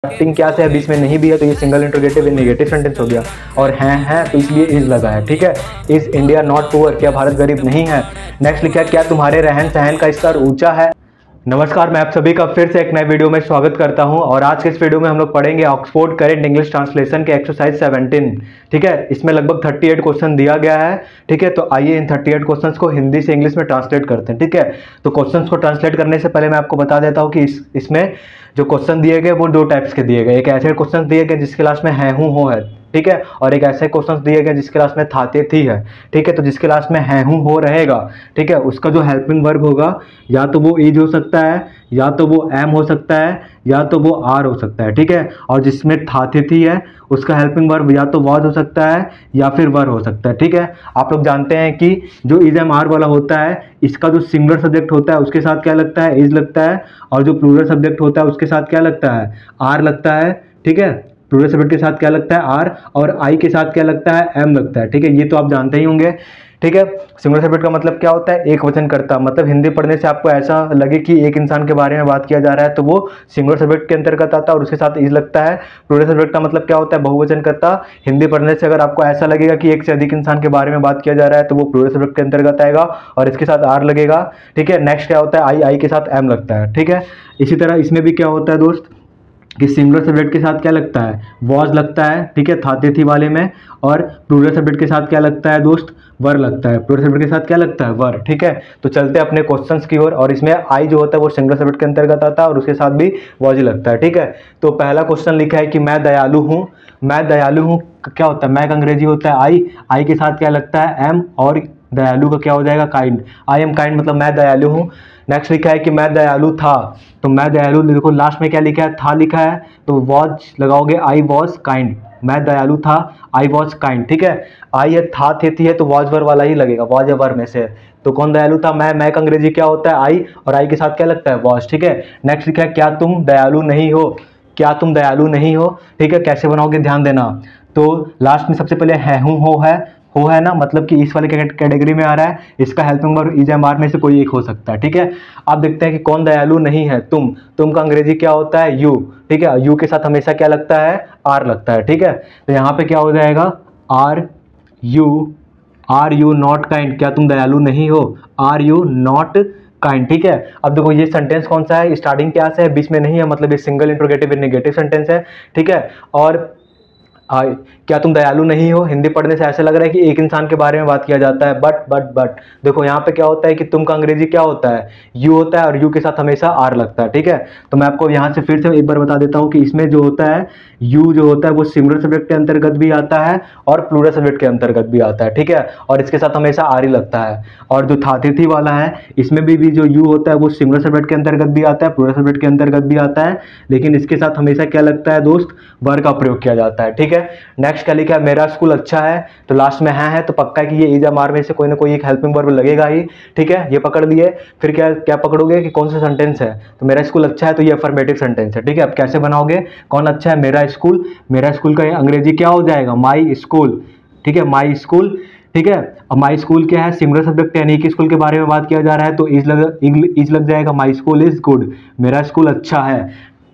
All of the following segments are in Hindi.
स्टार्टिंग क्या से है, बीच में नहीं भी है तो ये सिंगल इंट्रोगेटिव नेगेटिव सेंटेंस हो गया। और है तो इसलिए इज लगा है। ठीक है, इज इंडिया नॉट पुअर, क्या भारत गरीब नहीं है। नेक्स्ट लिखा है क्या तुम्हारे रहन सहन का स्तर ऊंचा है। नमस्कार, मैं आप सभी का फिर से एक नए वीडियो में स्वागत करता हूं और आज के इस वीडियो में हम लोग पढ़ेंगे ऑक्सफोर्ड करेंट इंग्लिश ट्रांसलेशन के एक्सरसाइज 17। ठीक है, इसमें लगभग 38 क्वेश्चन दिया गया है। ठीक है, तो आइए इन 38 क्वेश्चंस को हिंदी से इंग्लिश में ट्रांसलेट करते हैं। ठीक है, तो क्वेश्चंस को ट्रांसलेट करने से पहले मैं आपको बता देता हूं कि इसमें जो क्वेश्चन दिए गए वो दो टाइप्स के दिए गए। एक ऐसे क्वेश्चन दिए गए जिसके लास्ट में है हूं हो है, ठीक है, और एक ऐसे क्वेश्चन दिए गए जिसके लास्ट में था थे थी है। ठीक है, तो जिसके लास्ट में है हूं हो रहेगा, ठीक है, उसका जो हेल्पिंग वर्ब होगा या तो वो इज हो सकता है, या तो वो एम हो सकता है, या तो वो आर हो सकता है। ठीक है, और जिसमें था थे थी है उसका हेल्पिंग वर्ब या तो वॉज हो सकता है या फिर वर हो सकता है। ठीक है, आप लोग जानते हैं कि जो इज एम आर वाला होता है इसका जो सिंगुलर सब्जेक्ट होता है उसके साथ क्या लगता है, इज लगता है, और जो प्लूरल सब्जेक्ट होता है उसके साथ क्या लगता है, आर लगता है। ठीक है, प्लूरल सब्जेक्ट के साथ क्या लगता है, आर, और आई के साथ क्या लगता है, एम लगता है। ठीक है, ये तो आप जानते ही होंगे। ठीक है, सिंगुलर सब्जेक्ट का मतलब क्या होता है, एक वचन करता। मतलब हिंदी पढ़ने से आपको ऐसा लगे कि एक इंसान के बारे में बात किया जा रहा है तो वो सिंगुलर सब्जेक्ट के अंतर्गत आता है और उसके साथ इज लगता है। प्लूरल सब्जेक्ट का मतलब क्या होता है, बहुवचन करता। हिंदी पढ़ने से अगर आपको ऐसा लगेगा कि एक से अधिक इंसान के बारे में बात किया जा रहा है तो वो प्लूरल सब्जेक्ट के अंतर्गत आएगा और इसके साथ आर लगेगा। ठीक है, नेक्स्ट क्या होता है, आई के साथ एम लगता है। ठीक है, इसी तरह इसमें भी क्या होता है दोस्त कि सिंगुलर सब्जेक्ट के साथ क्या लगता है, वॉज लगता है। ठीक है, था थे थी वाले में। और प्लूरल सब्जेक्ट के साथ क्या लगता है दोस्त, वर लगता है। प्लूरल सब्जेक्ट के साथ क्या लगता है, वर। ठीक है, तो चलते हैं अपने क्वेश्चंस की ओर। और इसमें आई जो होता है वो सिंगुलर सब्जेक्ट के अंतर्गत आता है और उसके साथ भी वॉज लगता है। ठीक है, तो पहला क्वेश्चन लिखा है कि मैं दयालु हूँ। मैं दयालु हूँ क्या होता है, मैं का अंग्रेजी होता है आई के साथ क्या लगता है, एम, और दयालु का क्या हो जाएगा, काइंड। आई एम काइंड मतलब मैं दयालु हूँ। नेक्स्ट लिखा है कि मैं दयालु था। तो मैं दयालु, देखो लास्ट में क्या लिखा है, था लिखा है, तो वॉज लगाओगे, आई वॉज काइंड। मैं दयालु था, आई वॉज काइंड। ठीक है, आई है, था थे थी है तो वॉज वर वाला ही लगेगा, वॉज या वर में से। तो कौन दयालु था, मैं का अंग्रेजी क्या होता है, आई, और आई के साथ क्या लगता है, वॉज। ठीक है, नेक्स्ट लिखा है क्या तुम दयालु नहीं हो। क्या तुम दयालु नहीं हो। ठीक है, कैसे बनाओगे ध्यान देना। तो लास्ट में सबसे पहले है हूं हो है ना, मतलब कि इस वाले कैटेगरी में आ रहा है। इसका helping verb is am are में से कोई एक हो सकता है। ठीक है, आप देखते हैं कि कौन दयालु नहीं है, तुम का अंग्रेजी क्या होता है, यू। ठीक है, यू के साथ हमेशा क्या लगता है, आर लगता है। ठीक है, तो यहाँ पे क्या हो जाएगा, आर यू नॉट काइंड। क्या तुम दयालु नहीं हो, आर यू नॉट काइंड। ठीक है, अब देखो ये सेंटेंस कौन सा है, स्टार्टिंग क्या से है, बीच में नहीं है, मतलब ये सिंगल इंट्रोगेटिव नेगेटिव सेंटेंस है। ठीक है, और क्या तुम दयालु नहीं हो, हिंदी पढ़ने से ऐसा लग रहा है कि एक इंसान के बारे में बात किया जाता है। बट देखो यहाँ पे क्या होता है कि तुम का अंग्रेजी क्या होता है, यू होता है, और यू के साथ हमेशा आर लगता है। ठीक है, तो मैं आपको यहाँ से फिर से एक बार बता देता हूँ कि इसमें जो होता है, यू जो होता है वो सिंगुलर सब्जेक्ट के अंतर्गत भी आता है और प्लूरल सब्जेक्ट के अंतर्गत भी आता है। ठीक है, और इसके साथ हमेशा आर ही लगता है। और जो था थी वाला है इसमें भी जो यू होता है वो सिंगुलर सब्जेक्ट के अंतर्गत भी आता है, प्लूरल सब्जेक्ट के अंतर्गत भी आता है, लेकिन इसके साथ हमेशा क्या लगता है दोस्त, वर का प्रयोग किया जाता है। ठीक है, नेक्स्ट क्या लिखा है, मेरा स्कूल अच्छा है। तो लास्ट में है तो पक्का है कि ये इज एम आर में से कोई ना कोई एक हेल्पिंग वर्ब लगेगा ही। ठीक है, ये पकड़ लिए। फिर क्या क्या पकड़ोगे कि कौन सा सेंटेंस है, तो मेरा स्कूल अच्छा है तो ये अफर्मेटिव सेंटेंस है। ठीक है, अब कैसे बनाओगे, कौन अच्छा है, मेरा स्कूल। मेरा स्कूल का अंग्रेजी क्या हो जाएगा, माई स्कूल। ठीक है, माई स्कूल। ठीक है, अब माई स्कूल क्या है, सिंगुलर सब्जेक्ट यानी कि स्कूल के बारे में बात किया जा रहा है तो इज लग जाएगा, माई स्कूल इज गुड, मेरा स्कूल अच्छा है।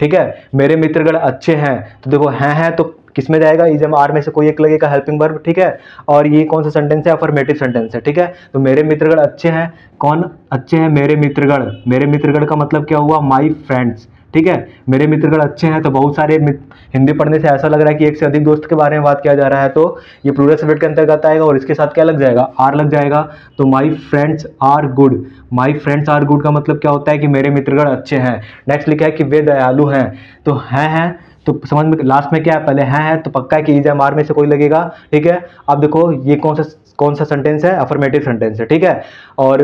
ठीक है, मेरे मित्रगण अच्छे हैं। तो देखो है तो किस में जाएगा, इज एम आर में से कोई एक लगेगा हेल्पिंग वर्ब। ठीक है, और ये कौन सा सेंटेंस है, अफर्मेटिव सेंटेंस है। ठीक है, तो मेरे मित्रगण अच्छे हैं, कौन अच्छे हैं, मेरे मित्रगण। मेरे मित्रगण का मतलब क्या हुआ, माई फ्रेंड्स। ठीक है, मेरे मित्रगण अच्छे हैं तो बहुत सारे हिंदी पढ़ने से ऐसा लग रहा है कि एक से अधिक दोस्त के बारे में बात किया जा रहा है तो ये प्लूरल सब्जेक्ट के अंतर्गत आएगा और इसके साथ क्या लग जाएगा, आर लग जाएगा। तो my friends are good. My friends are good का मतलब क्या होता है कि मेरे मित्रगण अच्छे हैं। नेक्स्ट लिखा है कि वे दयालु हैं। तो हैं तो समझ में, लास्ट में क्या है, पहले है तो पक्का है कि इज एम आर में से कोई लगेगा। ठीक है, अब देखो ये कौन सा सेंटेंस है, अफर्मेटिव सेंटेंस है। ठीक है, और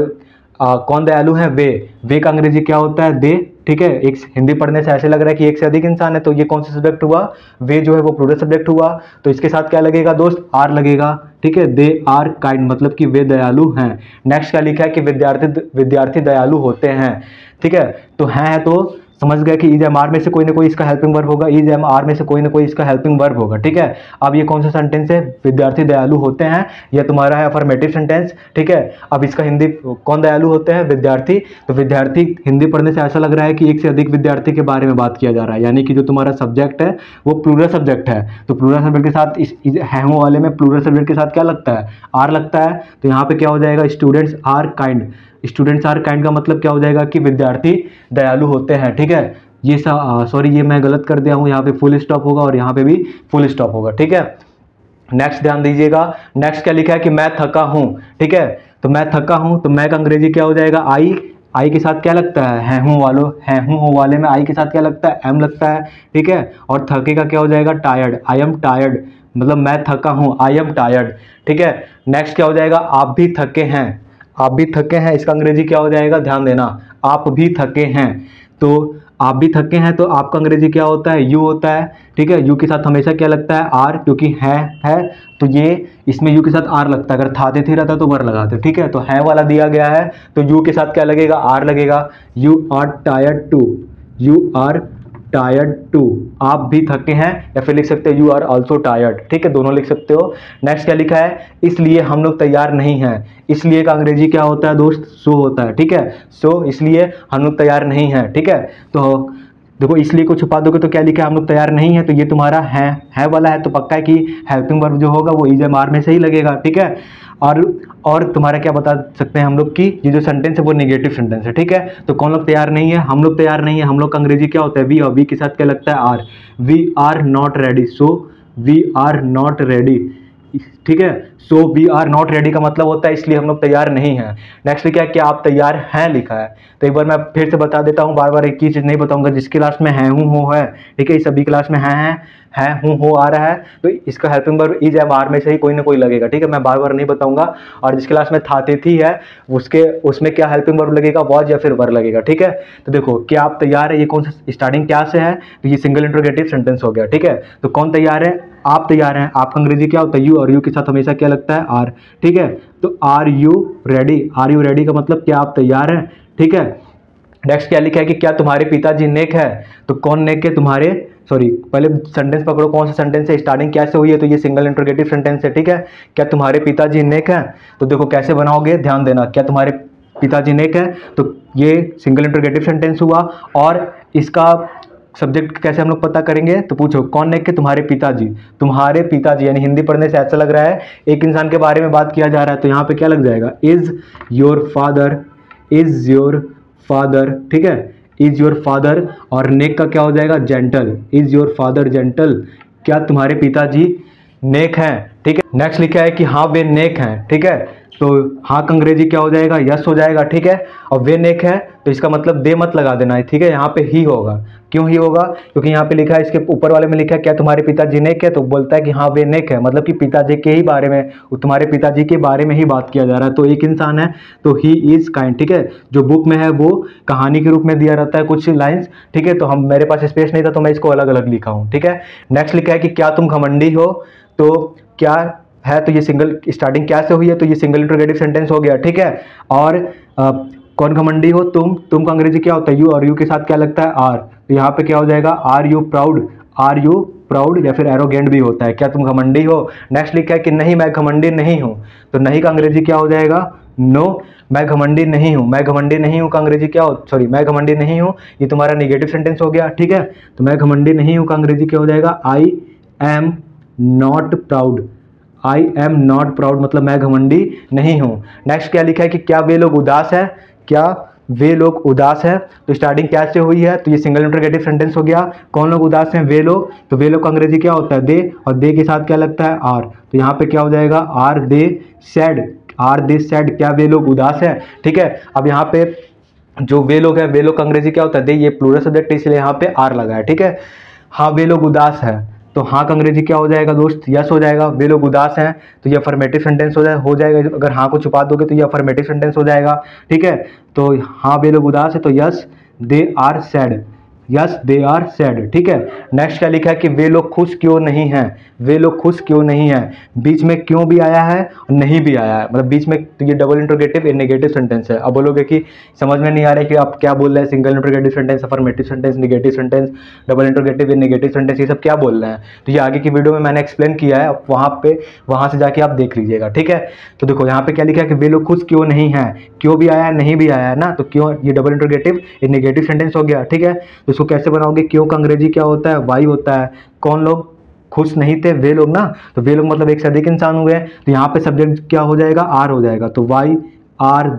कौन दयालु है, वे का अंग्रेजी क्या होता है, दे। ठीक है, एक हिंदी पढ़ने से ऐसे लग रहा है कि एक से अधिक इंसान है तो ये कौन सा सब्जेक्ट हुआ, वे जो है वो प्लूरल सब्जेक्ट हुआ, तो इसके साथ क्या लगेगा दोस्त, आर लगेगा। ठीक है, दे आर काइंड मतलब कि वे दयालु हैं। नेक्स्ट क्या लिखा है कि विद्यार्थी दयालु होते हैं। ठीक है, तो है तो समझ गए कि इज एम आर में से कोई ना कोई इसका हेल्पिंग वर्ब होगा, इज एम आर में से कोई ना कोई इसका हेल्पिंग वर्ब होगा, ठीक है। अब ये कौन सा सेंटेंस है, विद्यार्थी दयालु होते हैं, यह तुम्हारा है अफर्मेटिव सेंटेंस, ठीक है। अब इसका हिंदी, कौन दयालु होते हैं, विद्यार्थी। तो विद्यार्थी हिंदी पढ़ने से ऐसा लग रहा है कि एक से अधिक विद्यार्थी के बारे में बात किया जा रहा है, यानी कि जो तुम्हारा सब्जेक्ट है वो प्लूरल सब्जेक्ट है। तो प्लूरल सब्जेक्ट के साथ इस है हूं वाले में प्लूरल सब्जेक्ट के साथ क्या लगता है, आर लगता है। तो यहाँ पे क्या हो जाएगा, students are kind. Students are kind का मतलब क्या हो जाएगा कि विद्यार्थी दयालु होते हैं, ठीक है। ये सॉरी ये मैं गलत कर दिया हूँ, यहाँ पे फुल स्टॉप होगा और यहाँ पे भी फुल स्टॉप होगा, ठीक है। नेक्स्ट ध्यान दीजिएगा, नेक्स्ट क्या लिखा है कि मैं थका हूँ, ठीक है। तो मैं थका हूँ, तो मैं का अंग्रेजी क्या हो जाएगा, आई के साथ क्या लगता है हूँ वाले में आई के साथ क्या लगता है, एम लगता है, ठीक है। और थके का क्या हो जाएगा, टायर्ड, आई एम टायर्ड, मतलब मैं थका हूँ, आई एम टायर्ड, ठीक है। नेक्स्ट क्या हो जाएगा, आप भी थके हैं, आप भी थके हैं, इसका अंग्रेजी क्या हो जाएगा, ध्यान देना, आप भी थके हैं। तो आप भी थके हैं, तो आपका अंग्रेजी क्या होता है, यू होता है, ठीक है। यू के साथ हमेशा क्या लगता है, आर, क्योंकि है तो ये इसमें यू के साथ आर लगता है, अगर था थी रहता तो वर लगाते, ठीक है। तो है वाला दिया गया है तो यू के साथ क्या लगेगा, आर लगेगा। You are tired too, you are tired too, आप भी थके हैं, या फिर लिख सकते हो यू आर ऑल्सो टायर्ड, ठीक है, दोनों लिख सकते हो। नेक्स्ट क्या लिखा है, इसलिए हम लोग तैयार नहीं हैं। इसलिए का अंग्रेजी क्या होता है दोस्त, सो होता है, ठीक है। सो इसलिए हम लोग तैयार नहीं हैं, ठीक है। तो देखो इसलिए को छुपा दोगे तो क्या लिखा है, हम लोग तैयार नहीं है, तो ये तुम्हारा है वाला है, तो पक्का है कि हेल्पिंग वर्ब जो होगा वो इज एम आर में से ही लगेगा, ठीक है। और तुम्हारा क्या बता सकते हैं हम लोग कि ये जो सेंटेंस है वो नेगेटिव सेंटेंस है, ठीक है। तो कौन लोग तैयार नहीं है, हम लोग तैयार नहीं है, हम लोग का अंग्रेजी क्या होता है, वी, और वी के साथ क्या लगता है, are. We are not ready, so we are not ready, ठीक है। So we are not ready का मतलब होता है इसलिए हम लोग तैयार नहीं हैं। नेक्स्ट लिखा है कि आप तैयार हैं लिखा है, तो एक बार मैं फिर से बता देता हूँ, बार बार एक ही चीज नहीं बताऊंगा। जिस क्लास में है हूँ हो है, ठीक है, सभी क्लास में है हूँ हो आ रहा है, तो इसका helping verb is am are में से ही कोई ना कोई लगेगा, ठीक है। मैं बार बार नहीं बताऊंगा। और जिस क्लास में था थी है उसमें क्या हेल्पिंग वर्ब लगेगा, वॉज या फिर वर लगेगा, ठीक है। तो देखो क्या आप तैयार है, ये कौन सा स्टार्टिंग क्या से है, तो ये सिंगल इंट्रोगेटिव सेंटेंस हो गया, ठीक है। तो कौन तैयार है, आप तैयार हैं, आपका अंग्रेजी क्या होता है, यू, और यू के साथ हमेशा क्या लगता है, आर, ठीक है। तो are you ready, are you ready का मतलब क्या आप तैयार हैं, ठीक है। नेक्स्ट क्या लिखा है कि क्या तुम्हारे पिताजी नेक है, तो कौन नेक है, तुम्हारे, सॉरी पहले सेंटेंस पकड़ो, कौन सा सेंटेंस है, स्टार्टिंग कैसे हुई है, तो ये सिंगल इंट्रोगेटिव सेंटेंस है, ठीक है। क्या तुम्हारे पिताजी नेक है, तो देखो कैसे बनाओगे, ध्यान देना, क्या तुम्हारे पिताजी नेक है, तो ये सिंगल इंट्रोगेटिव सेंटेंस हुआ। और इसका सब्जेक्ट कैसे हम लोग पता करेंगे, तो पूछो कौन नेक है, तुम्हारे पिताजी, यानी हिंदी पढ़ने से ऐसा लग रहा है एक इंसान के बारे में बात किया जा रहा है, तो यहाँ पे क्या लग जाएगा, इज योर फादर, ठीक है, इज योर फादर। और नेक का क्या हो जाएगा, gentle, is your father gentle, क्या तुम्हारे पिताजी नेक हैं, ठीक है। नेक्स्ट लिखा है कि हाँ वे नेक हैं, ठीक है, तो हाँ का अंग्रेजी क्या हो जाएगा, यस हो जाएगा, ठीक है। और वे नेक है तो इसका मतलब दे मत लगा देना है, ठीक है, यहाँ पे ही होगा। क्यों ही होगा, क्योंकि यहाँ पे लिखा है, इसके ऊपर वाले में लिखा है क्या तुम्हारे पिताजी नेक है, तो बोलता है कि हाँ वे नेक है, मतलब कि पिताजी के ही बारे में, तुम्हारे पिताजी के बारे में ही बात किया जा रहा है। तो एक इंसान है तो ही इज काइंड, ठीक है। जो बुक में है वो कहानी के रूप में दिया रहता है कुछ लाइन्स, ठीक है, तो मेरे पास स्पेस नहीं था तो मैं इसको अलग अलग लिखा हूँ, ठीक है। नेक्स्ट लिखा है कि क्या तुम घमंडी हो, तो क्या है, तो ये सिंगल स्टार्टिंग क्या से हुई है, तो ये सिंगल इंट्रोगेटिव सेंटेंस हो गया, ठीक है। और कौन घमंडी हो, तुम का अंग्रेजी क्या होता है, यू, और यू के साथ क्या लगता है, आर। तो यहाँ पे क्या हो जाएगा, आर यू प्राउड, या फिर एरोगेंट भी होता है, क्या तुम घमंडी हो। नेक्स्ट लिखा है कि नहीं मैं घमंडी नहीं हूँ, तो नहीं का अंग्रेजी क्या हो जाएगा, नो, मैं घमंडी नहीं हूँ का अंग्रेजी क्या हो, सॉरी मैं घमंडी नहीं हूँ, ये तुम्हारा निगेटिव सेंटेंस हो गया, ठीक है। तो मैं घमंडी नहीं हूँ का अंग्रेजी क्या हो जाएगा, आई एम नॉट प्राउड, मतलब मैं घमंडी नहीं हूँ। नेक्स्ट क्या लिखा है कि क्या वे लोग उदास है, तो स्टार्टिंग क्या से हुई है, तो ये सिंगल इंट्रोगेटिव सेंटेंस हो गया। कौन लोग उदास हैं, वे लोग, तो वे लोग का अंग्रेजी क्या होता है, दे, और दे के साथ क्या लगता है, आर। तो यहाँ पे क्या हो जाएगा, आर दे सैड, क्या वे लोग उदास है, ठीक है। अब यहाँ पे जो वे लोग है, वे लोग का अंग्रेजी क्या होता है, दे, ये प्लूरल सब्जेक्ट है इसलिए यहाँ पे आर लगा है, ठीक है। हाँ वे लोग उदास है, तो हाँ का अंग्रेजी क्या हो जाएगा दोस्त, यस हो जाएगा। वे लोग उदास हैं तो ये अफर्मेटिव सेंटेंस हो जाएगा, अगर हाँ को छुपा दोगे तो ये अफर्मेटिव सेंटेंस हो जाएगा, ठीक है। तो हाँ वे लोग उदास है तो yes they are sad, yes they are sad, ठीक है। नेक्स्ट क्या लिखा है कि वे लोग खुश क्यों नहीं हैं, वे लोग खुश क्यों नहीं हैं, बीच में क्यों भी आया है और नहीं भी आया है, मतलब बीच में, तो ये double interrogative in negative sentence है। अब बोलोगे कि समझ में नहीं आ रहा है कि आप क्या बोल रहे हैं, single interrogative sentence, affirmative sentence, negative sentence, double interrogative in negative sentence, ये सब क्या बोल रहे हैं। तो ये आगे की वीडियो में मैंने एक्सप्लेन किया है, वहाँ से जाके आप देख लीजिएगा, ठीक है। तो देखो यहाँ पे क्या लिखा है कि वे लोग खुश क्यों नहीं हैं, क्यों भी आया है नहीं भी आया है ना, तो क्यों ये double interrogative in negative sentence हो गया, ठीक है। तो इसको कैसे बनाओगे, क्यों का अंग्रेजी क्या होता है, वाई होता है। कौन लोग खुश नहीं थे, वे लोग ना, तो वे लोग मतलब एक से अधिक इंसान हुए, तो यहाँ पे सब्जेक्ट क्या हो जाएगा, आर हो जाएगा। तो why are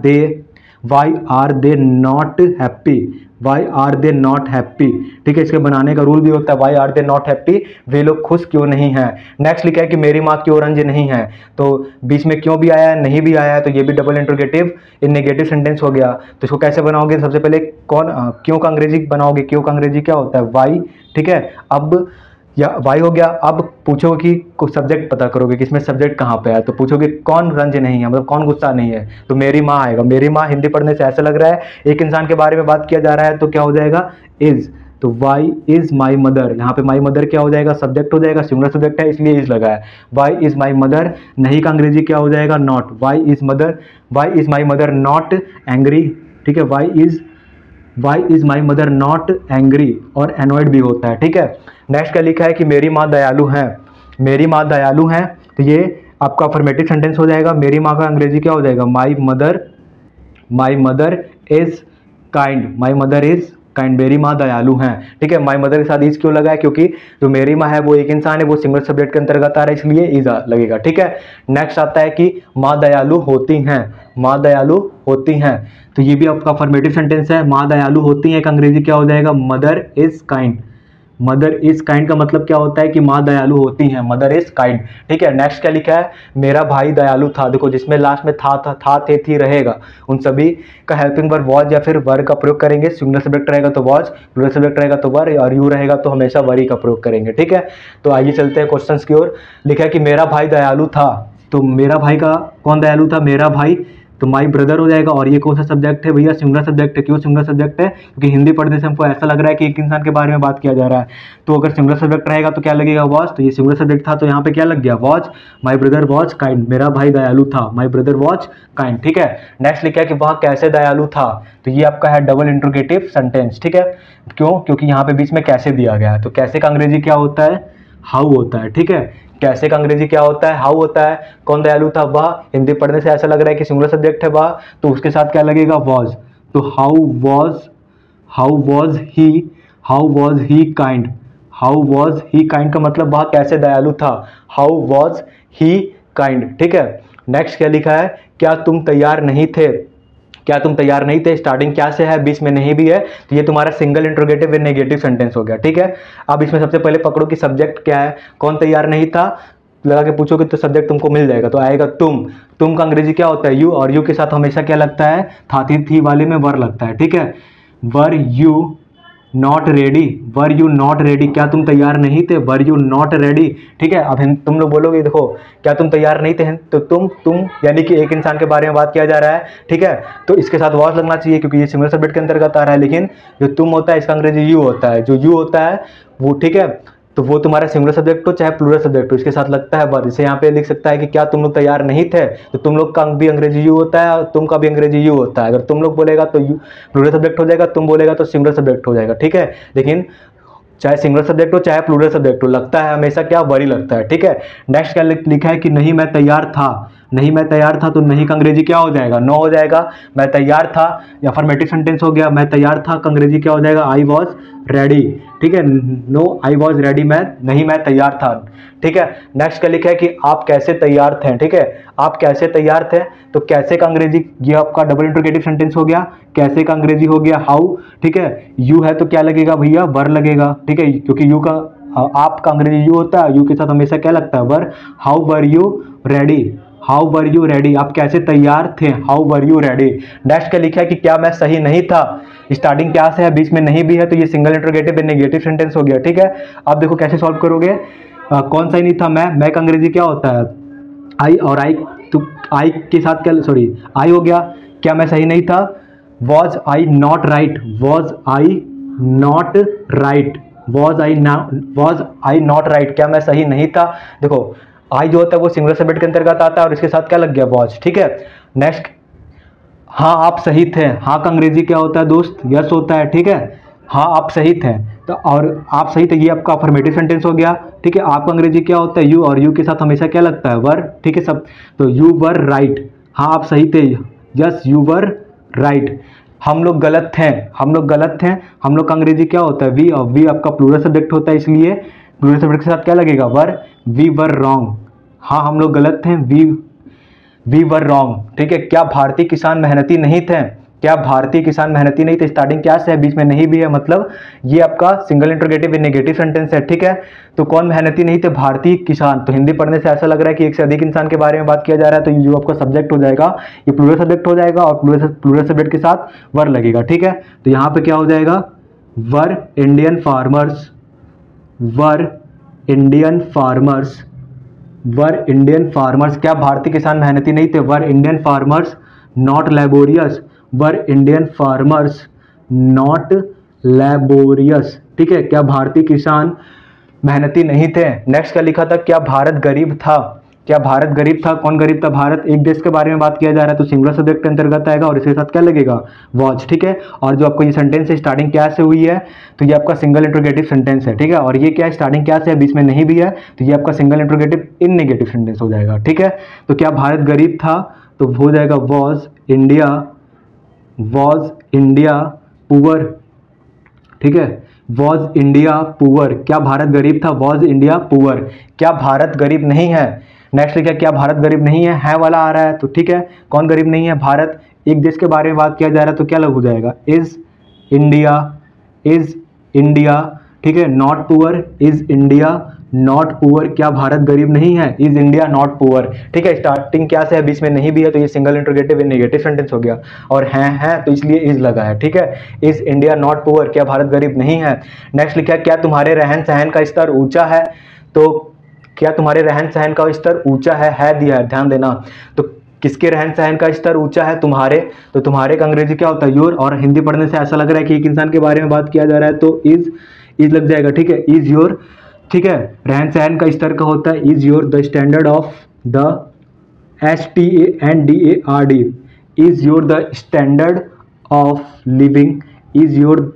they not happy, why are they not happy, ठीक है। इसके बनाने का रूल भी होता है, why are they not happy, वे लोग खुश क्यों नहीं हैं। नेक्स्ट लिखा है कि मेरी माँ क्यों रंज नहीं है, तो बीच में क्यों भी आया है नहीं भी आया है, तो ये भी double interrogative in negative sentence हो गया। तो इसको कैसे बनाओगे, सबसे पहले क्यों का अंग्रेजी बनाओगे, क्यों का अंग्रेजी क्या होता है, वाई, ठीक है। अब या वाई हो गया। अब पूछोगे कि कुछ सब्जेक्ट पता करोगे कि इसमें सब्जेक्ट कहाँ पे है, तो पूछोगे कौन रंज नहीं है, मतलब कौन गुस्सा नहीं है, तो मेरी माँ आएगा। मेरी माँ हिंदी पढ़ने से ऐसा लग रहा है एक इंसान के बारे में बात किया जा रहा है, तो क्या हो जाएगा, इज। तो वाई इज माई मदर, यहाँ पे माई मदर क्या हो जाएगा, सब्जेक्ट हो जाएगा, सिंगुलर सब्जेक्ट है इसलिए इज लगा है। वाई इज माई मदर, नहीं का अंग्रेजी क्या हो जाएगा, not. Why is my mother not angry, ठीक है। Why is my mother not angry, और एनॉयड भी होता है, ठीक है। नेक्स्ट क्या लिखा है कि मेरी माँ दयालु है, मेरी माँ दयालु है, तो ये आपका अफर्मेटिव सेंटेंस हो जाएगा। मेरी माँ का अंग्रेजी क्या हो जाएगा, my mother is kind, my mother is kind, मेरी माँ दयालु हैं, ठीक है। माई मदर के साथ इज क्यों लगा है, क्योंकि जो मेरी माँ है वो एक इंसान है, वो सिंगल सब्जेक्ट के अंतर्गत आ रहा है, इसलिए इज लगेगा, ठीक है। नेक्स्ट आता है कि माँ दयालु होती हैं, माँ दयालु होती हैं, तो ये भी आपका अफर्मेटिव सेंटेंस है। माँ दयालु होती हैं, एक अंग्रेजी क्या हो जाएगा, mother is kind. Mother is kind का मतलब क्या होता है कि माँ दयालु होती हैं, मदर इज काइंड, ठीक है। नेक्स्ट क्या लिखा है, मेरा भाई दयालु था, देखो जिसमें लास्ट में था थे थी रहेगा, उन सभी का हेल्पिंग वर्ब वॉज या फिर वर का प्रयोग करेंगे। सिंगुलर सब्जेक्ट रहेगा तो वॉज, प्लूरल सब्जेक्ट रहेगा तो वर, और यू रहेगा तो हमेशा वरी का प्रयोग करेंगे, ठीक है। तो आइए चलते हैं क्वेश्चन की ओर। लिखा है कि मेरा भाई दयालु था, तो मेरा भाई का कौन दयालु था, मेरा भाई, तो माई ब्रदर हो जाएगा। और ये कौन सा सब्जेक्ट है भैया, सिंगुलर सब्जेक्ट है। क्यों सिंगुलर सब्जेक्ट है, क्योंकि हिंदी पढ़ने से हमको ऐसा लग रहा है कि एक इंसान के बारे में बात किया जा रहा है, तो अगर सिंगुलर सब्जेक्ट रहेगा तो क्या लगेगा, वॉज। तो ये सिंगुलर सब्जेक्ट था तो यहाँ पे क्या लग गया, was. My brother was kind, मेरा भाई दयालु था, माई ब्रदर वॉज काइंड, ठीक है। नेक्स्ट लिखा है कि वह कैसे दयालु था, तो ये आपका है डबल इंट्रोगेटिव सेंटेंस, ठीक है। क्यों, क्योंकि यहाँ पे बीच में कैसे दिया गया है, तो कैसे का अंग्रेजी क्या होता है, हाउ होता है, ठीक है। कैसे का अंग्रेजी क्या होता है, हाउ होता है। कौन दयालु था, वह, हिंदी पढ़ने से ऐसा लग रहा है कि सिंगुलर सब्जेक्ट है वह, तो उसके साथ क्या लगेगा, वॉज। तो how was he kind, how was he kind का मतलब वह कैसे दयालु था, हाउ वॉज ही काइंड, ठीक है। नेक्स्ट क्या लिखा है, क्या तुम तैयार नहीं थे, क्या तुम तैयार नहीं थे, स्टार्टिंग क्या से है, बीच में नहीं भी है, तो ये तुम्हारा single interrogative in negative sentence हो गया, ठीक है। अब इसमें सबसे पहले पकड़ो कि सब्जेक्ट क्या है, कौन तैयार नहीं था, लगा के पूछोगे तो सब्जेक्ट तुमको मिल जाएगा, तो आएगा तुम का अंग्रेजी क्या होता है, यू, और यू के साथ हमेशा क्या लगता है, था थी वाले में वर लगता है, ठीक है। वर यू नॉट रेडी, क्या तुम तैयार नहीं थे, वर यू नॉट रेडी, ठीक है। अब तुम लोग बोलोगे, देखो क्या तुम तैयार नहीं थे, तो तुम यानी कि एक इंसान के बारे में बात किया जा रहा है, ठीक है। तो इसके साथ वॉज लगना चाहिए क्योंकि ये सिंगुलर सब्जेक्ट के अंतर्गत आ रहा है, लेकिन जो तुम होता है इसका अंग्रेजी यू होता है, जो यू होता है वो, ठीक है, तो वो तुम्हारा सिंगुलर सब्जेक्ट हो चाहे प्लूरल सब्जेक्ट हो, इसके साथ लगता है वर। जैसे यहाँ पे लिख सकता है कि क्या तुम लोग तैयार नहीं थे, तो तुम लोग का भी अंग्रेजी यू होता है और तुम का भी अंग्रेजी यू होता है। अगर तुम लोग बोलेगा तो यू प्लूरल सब्जेक्ट हो जाएगा, तुम बोलेगा तो सिंगुलर सब्जेक्ट हो जाएगा, ठीक है। लेकिन चाहे सिंगुलर सब्जेक्ट हो चाहे प्लूरल सब्जेक्ट हो, लगता है हमेशा क्या, वरी लगता है, ठीक है। नेक्स्ट क्या लिखा है कि नहीं मैं तैयार था, तो नहीं का अंग्रेजी क्या हो जाएगा, नो हो जाएगा। मैं तैयार था, या अफर्मेटिव सेंटेंस हो गया, मैं तैयार था का अंग्रेजी क्या हो जाएगा, आई वॉज रेडी, ठीक है। नो आई वॉज रेडी, मैं तैयार था, ठीक है। नेक्स्ट क्या लिखा है कि आप कैसे तैयार थे, ठीक है। आप कैसे तैयार थे, तो कैसे का अंग्रेजी, ये आपका डबल इंट्रोगेटिव सेंटेंस हो गया, कैसे का अंग्रेजी हो गया हाउ, ठीक है। यू है तो क्या लगेगा भैया, वर लगेगा, ठीक है, क्योंकि यू का आप का अंग्रेजी यू होता है, यू के साथ हमेशा क्या लगता है, वर। हाउ वर यू रेडी, आप कैसे तैयार थे, how were you ready. Next क्या लिखा है कि क्या मैं सही नहीं था, स्टार्टिंग क्या से है, बीच में नहीं भी है, तो ये single interrogative in negative sentence हो गया, ठीक है। अब देखो कैसे सॉल्व करोगे, कौन सही नहीं था, मैं का अंग्रेजी क्या होता है, आई, और आई, तो आई के साथ क्या, सॉरी आई हो गया, क्या मैं सही नहीं था, was I not right, was I not right, was I not right, क्या मैं सही नहीं था। देखो आई जो होता है वो सिंगुलर सब्जेक्ट के अंतर्गत आता है और इसके साथ क्या लग गया, वॉज, ठीक है। नेक्स्ट, हाँ आप सही थे, हाँ का अंग्रेजी क्या होता है दोस्त, यस होता है, ठीक है। हाँ आप सही थे, तो और आप सही थे ये आपका अफर्मेटिव सेंटेंस हो गया, ठीक है। आपका अंग्रेजी क्या होता है, यू, और यू के साथ हमेशा क्या लगता है, वर, ठीक है सब। तो यू वर राइट, हाँ आप सही थे, यस यू वर राइट। हम लोग गलत थे, हम लोग गलत थे, हम लोग का अंग्रेजी क्या होता है, वी, और वी आपका प्लूरल सब्जेक्ट होता है, इसलिए प्लूरल सब्जेक्ट के साथ क्या लगेगा, वर, वी वर रॉन्ग, हाँ हम लोग गलत थे, वी वर रॉन्ग, ठीक है। क्या भारतीय किसान मेहनती नहीं थे, क्या भारतीय किसान मेहनती नहीं थे, स्टार्टिंग क्या से है, बीच में नहीं भी है, मतलब ये आपका सिंगल इंट्रोगेटिव नेगेटिव सेंटेंस है, ठीक है। तो कौन मेहनती नहीं थे, भारतीय किसान। तो हिंदी पढ़ने से ऐसा लग रहा है कि एक से अधिक इंसान के बारे में बात किया जा रहा है, तो ये जो आपका सब्जेक्ट हो जाएगा ये प्लूरल सब्जेक्ट हो जाएगा और प्लूरल सब्जेक्ट के साथ वर लगेगा, ठीक है। तो यहाँ पे क्या हो जाएगा, वर इंडियन फार्मर्स, वर इंडियन फार्मर्स, वर इंडियन फार्मर्स, क्या भारतीय किसान मेहनती नहीं थे, वर Indian farmers not laborious, were Indian farmers not laborious, ठीक है। क्या भारतीय किसान मेहनती नहीं थे। नेक्स्ट क्या लिखा था, क्या भारत गरीब था, क्या भारत गरीब था, कौन गरीब था, भारत, एक देश के बारे में बात किया जा रहा है तो सिंगुलर सब्जेक्ट के अंतर्गत आएगा और इसके साथ क्या लगेगा, वॉच, ठीक है। और जो आपको ये सेंटेंस है स्टार्टिंग क्या से हुई है, तो ये आपका सिंगल इंट्रोगेटिव सेंटेंस है, ठीक है। और ये क्या है, स्टार्टिंग क्या से है, बीच में नहीं भी है, तो ये आपका single interrogative in negative sentence हो जाएगा, ठीक है। तो क्या भारत गरीब था, तो हो जाएगा वॉज इंडिया पुअर, ठीक है, वॉज इंडिया पुअर। क्या भारत गरीब था, वॉज इंडिया पुअर। क्या भारत गरीब नहीं है, नेक्स्ट लिखा क्या भारत गरीब नहीं है वाला आ रहा है, तो ठीक है, कौन गरीब नहीं है, भारत, एक देश के बारे में बात किया जा रहा है तो क्या लग हो जाएगा, इज इंडिया, ठीक है, not poor, is India not poor. क्या भारत गरीब नहीं है, इज इंडिया नॉट पुअर, ठीक है। स्टार्टिंग क्या से है, बीच में नहीं भी है, तो ये single interrogative in negative sentence हो गया, और है तो इसलिए इज लगा है, ठीक है। इज इंडिया नॉट पुअर, क्या भारत गरीब नहीं है। नेक्स्ट लिखा क्या तुम्हारे रहन सहन का स्तर ऊंचा है, तो क्या तुम्हारे रहन सहन का स्तर ऊंचा है दिया है, ध्यान देना। तो किसके रहन सहन का स्तर ऊंचा है, तुम्हारे, तो तुम्हारे का अंग्रेजी क्या होता है, योर, और हिंदी पढ़ने से ऐसा लग रहा है कि एक इंसान के बारे में बात किया जा रहा है तो इज लग जाएगा, ठीक है, इज योर, ठीक है। रहन सहन का स्तर का होता है is your the standard of the STANDARD, is your the standard of living, is your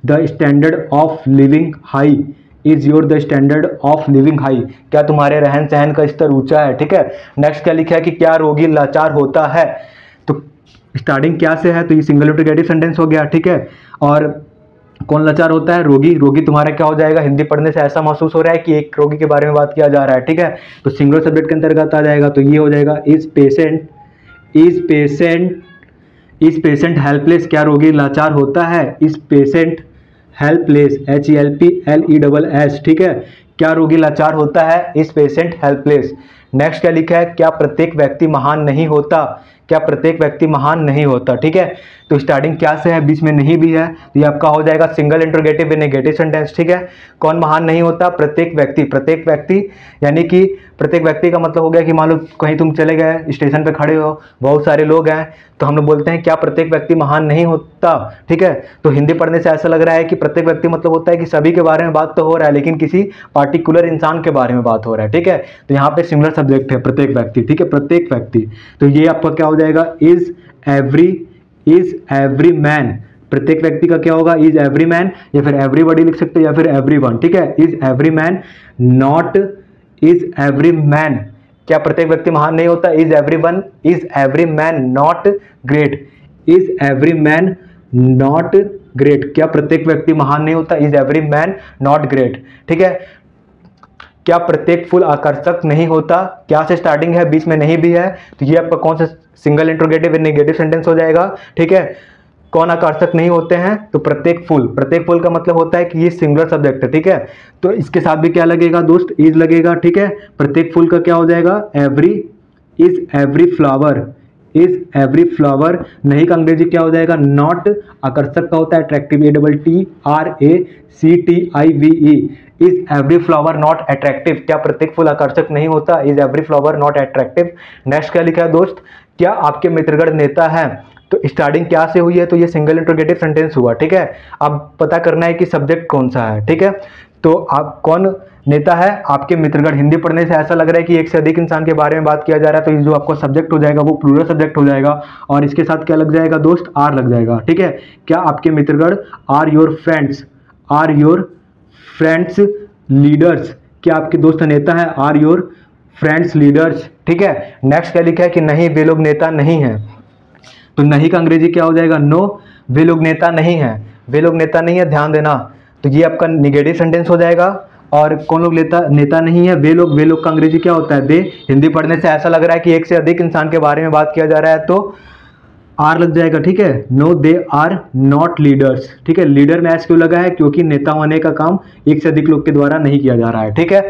the standard of living high, is your the standard of living high. क्या तुम्हारे रहन सहन का स्तर ऊंचा है, ठीक है। नेक्स्ट क्या लिखा है कि क्या रोगी लाचार होता है, तो स्टार्टिंग क्या से है, तो ये सिंगल इंट्रोगेटिव सेंटेंस हो गया, ठीक है। और कौन लाचार होता है, रोगी, रोगी तुम्हारा क्या हो जाएगा, हिंदी पढ़ने से ऐसा महसूस हो रहा है कि एक रोगी के बारे में बात किया जा रहा है, ठीक है। तो सिंगुलर सब्जेक्ट के अंतर्गत आ जाएगा, तो ये हो जाएगा इज पेशेंट हेल्पलेस, क्या रोगी लाचार होता है, इज पेशेंट हेल्पलेस, HELPLESS, ठीक है। क्या रोगी लाचार होता है, इज पेशेंट हेल्पलेस। नेक्स्ट क्या लिखा है, क्या प्रत्येक व्यक्ति महान नहीं होता, क्या प्रत्येक व्यक्ति महान नहीं होता, ठीक है। तो स्टार्टिंग क्या से है, बीच में नहीं भी है, तो ये आपका हो जाएगा सिंगल इंट्रोगेटिव नेगेटिव सेंटेंस, ठीक है। कौन महान नहीं होता, प्रत्येक व्यक्ति, यानी कि प्रत्येक व्यक्ति का मतलब हो गया कि मान लो कहीं तुम चले गए, स्टेशन पे खड़े हो, बहुत सारे लोग हैं, तो हम लोग बोलते हैं क्या प्रत्येक व्यक्ति महान नहीं होता, ठीक है। तो हिंदी पढ़ने से ऐसा लग रहा है कि प्रत्येक व्यक्ति मतलब होता है कि सभी के बारे में बात तो हो रहा है, लेकिन किसी पार्टिकुलर इंसान के बारे में बात हो रहा है, ठीक है। तो यहाँ पे सिंगुलर सब्जेक्ट है प्रत्येक व्यक्ति, ठीक है, प्रत्येक व्यक्ति। तो ये आपका क्या हो जाएगा, इज एवरी मैन, प्रत्येक व्यक्ति का क्या होगा, इज एवरी मैन, या फिर एवरीबॉडी लिख सकते हो, या फिर एवरीवन, ठीक है। Is every man not, is every man, क्या प्रत्येक व्यक्ति महान नहीं होता, is every man not great, is every man not great, क्या प्रत्येक व्यक्ति महान नहीं होता, is every man not great, ठीक है। क्या प्रत्येक फूल आकर्षक नहीं होता, क्या से स्टार्टिंग है, बीच में नहीं भी है, तो ये आपका कौन सा सिंगल इंट्रोगेटिव नेगेटिव सेंटेंस हो जाएगा, ठीक है। कौन आकर्षक नहीं होते हैं, तो प्रत्येक फूल का मतलब होता है कि ये सिंगुलर सब्जेक्ट है, ठीक है। तो इसके साथ भी क्या लगेगा दोस्त, इज लगेगा, ठीक है। प्रत्येक फूल का क्या हो जाएगा, इज एवरी फ्लावर, नहीं का अंग्रेजी क्या हो जाएगा, नॉट, आकर्षक का होता है attractive, ATTRACTIVE, is every flower not attractive, क्या प्रत्येक फूल आकर्षक नहीं होता, is every flower not attractive. Next क्या लिखा है दोस्त, क्या आपके मित्रगण नेता है, तो स्टार्टिंग क्या से हुई है, तो ये सिंगल इंट्रोगेटिव सेंटेंस हुआ, ठीक है। अब पता करना है कि सब्जेक्ट कौन सा है, ठीक है। तो आप कौन नेता है, आपके मित्रगण। हिंदी पढ़ने से ऐसा लग रहा है कि एक से अधिक इंसान के बारे में बात किया जा रहा है, तो ये जो आपका सब्जेक्ट हो जाएगा वो प्लूरल सब्जेक्ट हो जाएगा, और इसके साथ क्या लग जाएगा दोस्त, आर लग जाएगा, ठीक है। क्या आपके मित्रगण, are your friends, are your friends leaders, क्या आपके दोस्त नेता है, आर योर फ्रेंड्स लीडर्स, ठीक है। नेक्स्ट क्या लिखा है कि नहीं वे लोग नेता नहीं है, तो नहीं का अंग्रेजी क्या हो जाएगा, नो, वे लोग नेता नहीं है, वे लोग नेता नहीं है, ध्यान देना। तो ये आपका निगेटिव सेंटेंस हो जाएगा। और कौन लोग नेता नहीं है, वे लोग का अंग्रेजी क्या होता है, दे। हिंदी पढ़ने से ऐसा लग रहा है कि एक से अधिक इंसान के बारे में बात किया जा रहा है, तो आर लग जाएगा, ठीक है। No they are not leaders, ठीक है। लीडर में एस क्यों लगा है, क्योंकि नेता होने का काम एक से अधिक लोग के द्वारा नहीं किया जा रहा है, ठीक है।